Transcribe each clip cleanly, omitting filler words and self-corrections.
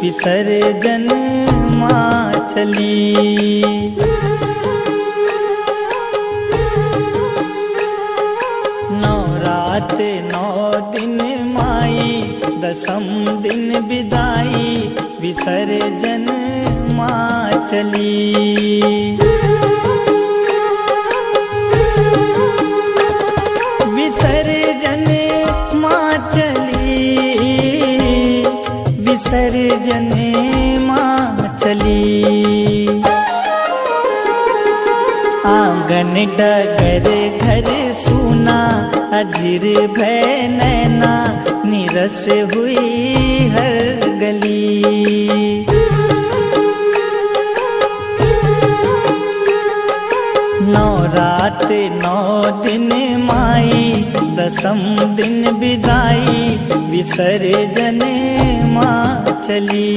विसर्जन माँ चली। नवरात 9 दिन माई, दसम दिन विदाई, विसर्जन माँ चली। विसर्जन माँ चली, विसर्जन माँ चली। आंगन डगर घर सूना, अधीर भय नैना, निरस हुई हर गली। नवरात 9 दिन माई, दसम दिन विदाई, विसर्जन माँ चली।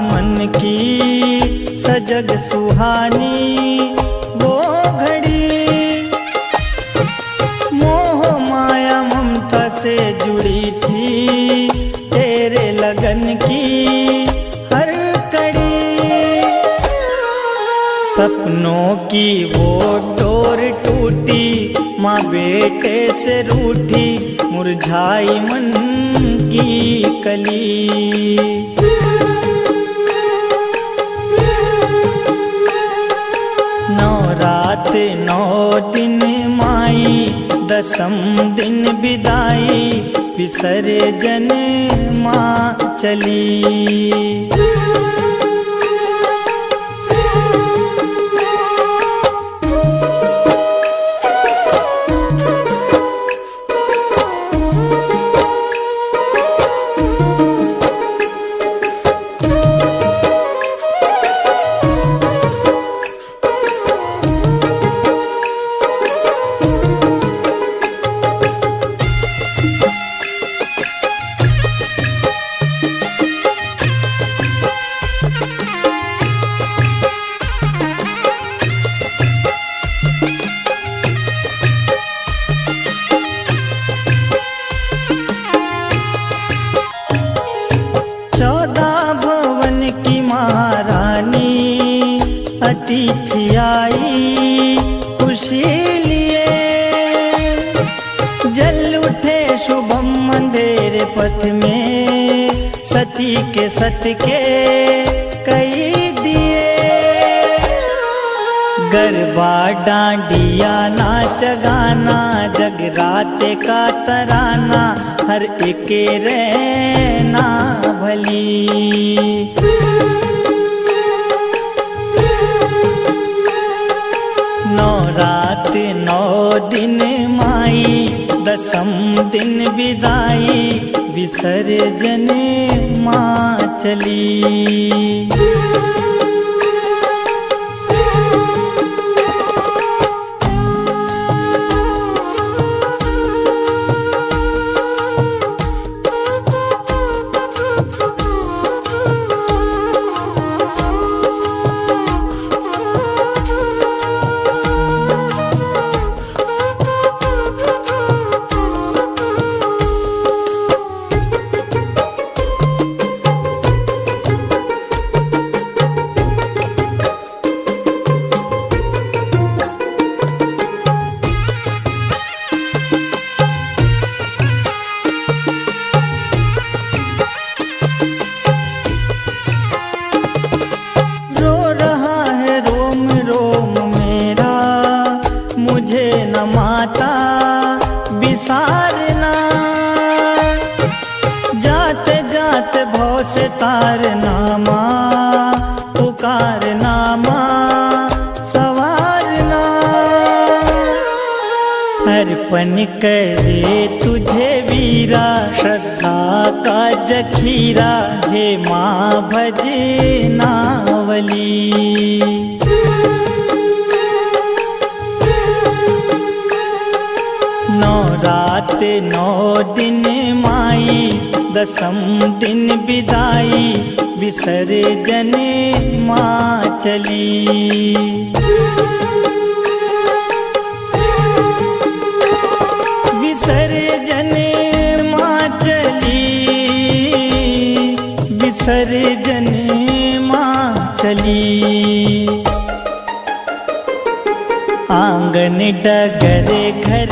मन की सजग सुहानी वो घड़ी, मोह माया ममता से जुड़ी थी, तेरे लगन की हर कड़ी। सपनों की वो डोर टूटी, माँ बेटे से रूठी, मुरझाई मन की कली। नवरात 9 दिन माई, दसम दिन विदाई, विसर्जन माँ चली। अतिथि आई खुशी लिए, जल उठे शुभम अंधेरे पथ में, सती के सत के कई दिए। गरबा डांडिया नाच गाना, जगराते का तराना, हर एक रहना भली। नवरात 9 दिन माई, दसम दिन विदाई, विसर्जन माँ चली। से तारनामा पुकारनामा सवारना, अर्पण करे तुझे वीरा श्रद्धा का जखीरा, हे माँ भजनावली। नौ रात नौ दिन माई, दसम दिन विदाई, विसर्जन माँ चली। विसर्जन माँ चली, विसर्जन माँ चली। आंगन डगर घर